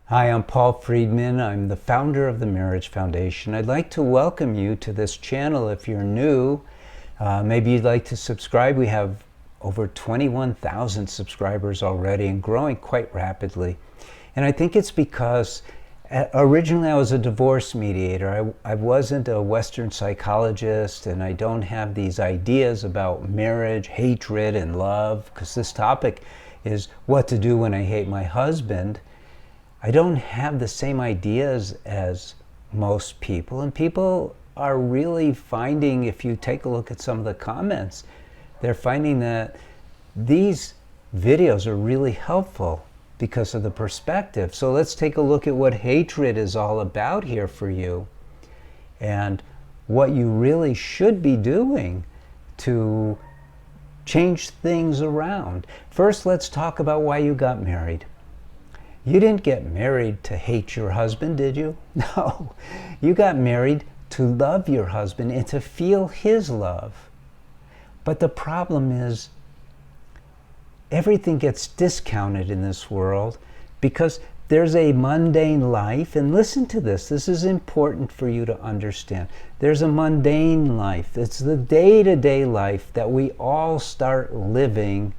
Hi, I'm Paul Friedman. I'm the founder of the Marriage Foundation. I'd like to welcome you to this channel if you're new. Maybe you'd like to subscribe. We have over 21,000 subscribers already and growing quite rapidly. And I think it's because originally I was a divorce mediator. I wasn't a Western psychologist, and I don't have these ideas about marriage, hatred, and love, because this topic is what to do when I hate my husband. I don't have the same ideas as most people, and people are really finding, if you take a look at some of the comments, they're finding that these videos are really helpful because of the perspective. So let's take a look at what hatred is all about here for you and what you really should be doing to change things around. First, let's talk about why you got married. You didn't get married to hate your husband, did you? No. You got married to love your husband and to feel his love. But the problem is, everything gets discounted in this world because there's a mundane life. And listen to this. This is important for you to understand. There's a mundane life. It's the day-to-day life that we all start living,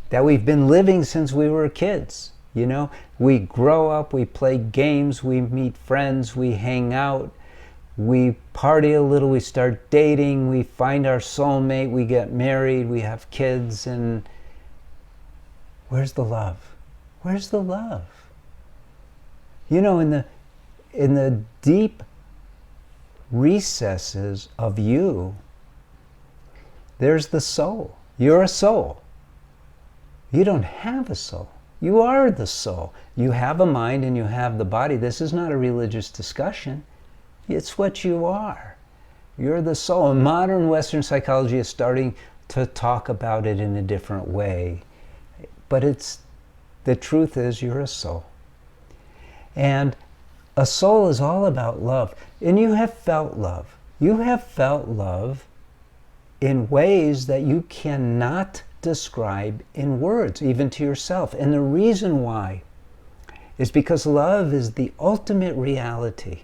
that we've been living since we were kids. You know, we grow up, we play games, we meet friends, we hang out, we party a little, we start dating, we find our soulmate, we get married, we have kids, and where's the love? Where's the love? You know, in the deep recesses of you, there's the soul. You're a soul. You don't have a soul. You are the soul. You have a mind and you have the body. This is not a religious discussion. It's what you are. You're the soul. And modern Western psychology is starting to talk about it in a different way. But the truth is you're a soul. And a soul is all about love. And you have felt love. You have felt love in ways that you cannot describe in words, even to yourself. And the reason why is because love is the ultimate reality,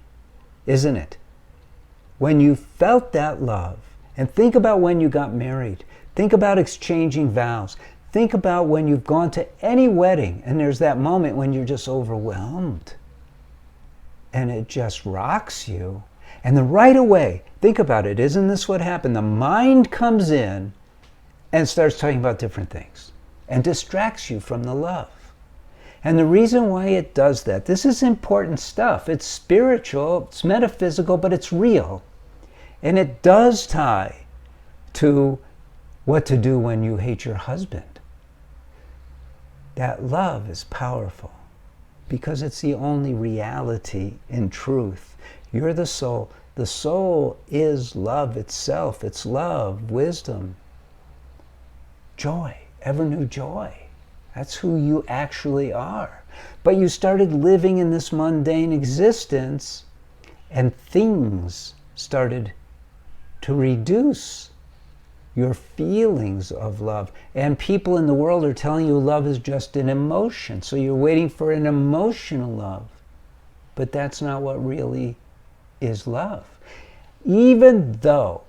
isn't it? When you felt that love, and think about when you got married, think about exchanging vows, think about when you've gone to any wedding and there's that moment when you're just overwhelmed and it just rocks you. And then right away, think about it, isn't this what happened? The mind comes in and starts talking about different things and distracts you from the love. And the reason why it does that, this is important stuff. It's spiritual, it's metaphysical, but it's real. And it does tie to what to do when you hate your husband. That love is powerful because it's the only reality in truth. You're the soul. The soul is love itself. It's love, wisdom, joy, ever new joy. That's who you actually are. But you started living in this mundane existence and things started to reduce your feelings of love. And people in the world are telling you love is just an emotion. So you're waiting for an emotional love. But that's not what really is love. Even though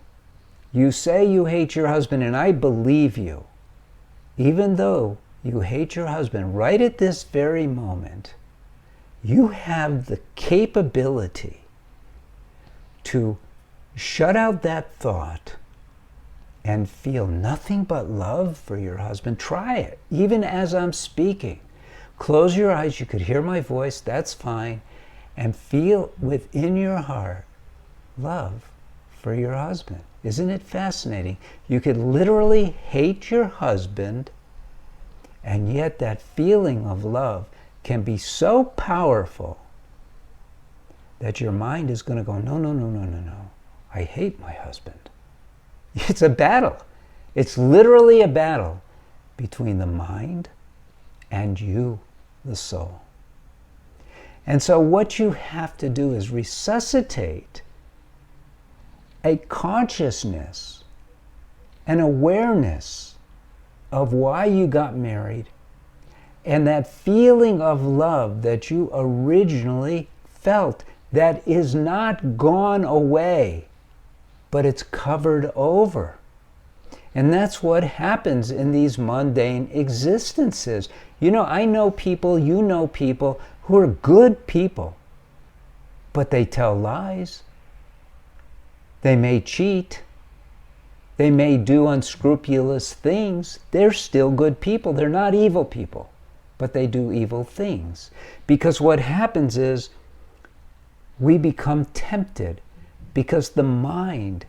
you say you hate your husband, and I believe you, even though you hate your husband right at this very moment, you have the capability to shut out that thought and feel nothing but love for your husband. Try it, even as I'm speaking. Close your eyes, you could hear my voice, that's fine, and feel within your heart love for your husband. Isn't it fascinating? You could literally hate your husband, and yet that feeling of love can be so powerful that your mind is going to go, no, no, no, no, no, no. I hate my husband. It's a battle. It's literally a battle between the mind and you, the soul. And so what you have to do is resuscitate a consciousness, an awareness of why you got married And that feeling of love that you originally felt, that is not gone away, but it's covered over. And that's what happens in these mundane existences. You know, I know people, you know people who are good people, but they tell lies. They may cheat. They may do unscrupulous things. They're still good people. They're not evil people, but they do evil things. Because what happens is we become tempted because the mind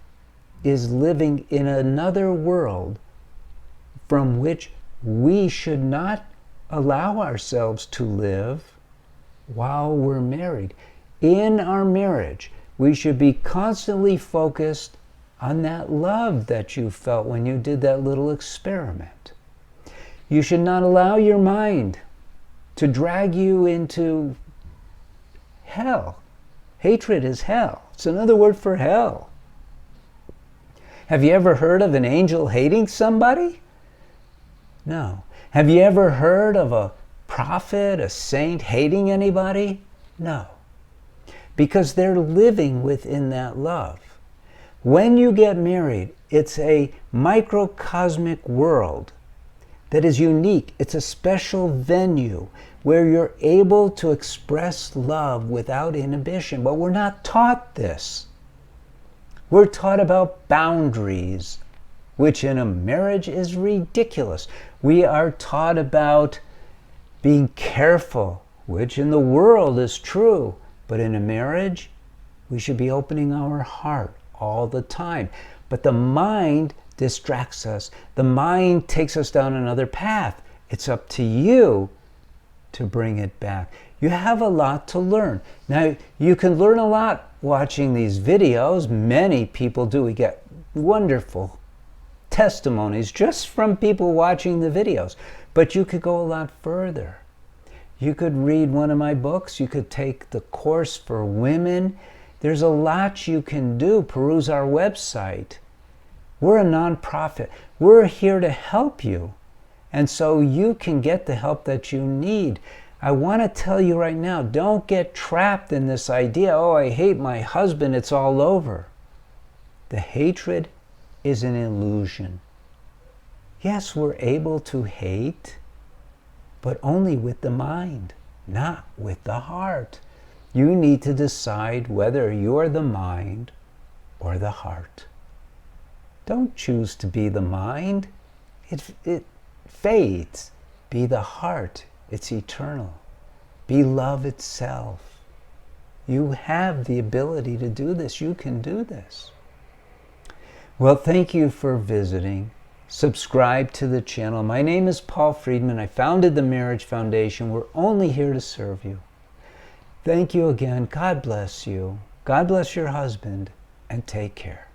is living in another world from which we should not allow ourselves to live while we're married. In our marriage, we should be constantly focused on that love that you felt when you did that little experiment. You should not allow your mind to drag you into hell. Hatred is hell. It's another word for hell. Have you ever heard of an angel hating somebody? No. Have you ever heard of a prophet, a saint hating anybody? No. Because they're living within that love. When you get married, it's a microcosmic world that is unique. It's a special venue where you're able to express love without inhibition. But we're not taught this. We're taught about boundaries, which in a marriage is ridiculous. We are taught about being careful, which in the world is true. But in a marriage, we should be opening our heart all the time. But the mind distracts us. The mind takes us down another path. It's up to you to bring it back. You have a lot to learn. Now, you can learn a lot watching these videos. Many people do. We get wonderful testimonies just from people watching the videos. But you could go a lot further. You could read one of my books. You could take the course for women. There's a lot you can do. Peruse our website. We're a nonprofit. We're here to help you. And so you can get the help that you need. I want to tell you right now, don't get trapped in this idea, oh, I hate my husband, it's all over. The hatred is an illusion. Yes, we're able to hate, but only with the mind, not with the heart. You need to decide whether you're the mind or the heart. Don't choose to be the mind. It fades. Be the heart. It's eternal. Be love itself. You have the ability to do this. You can do this. Well, thank you for visiting. Subscribe to the channel. My name is Paul Friedman. I founded the Marriage Foundation. We're only here to serve you. Thank you again. God bless you. God bless your husband, and take care.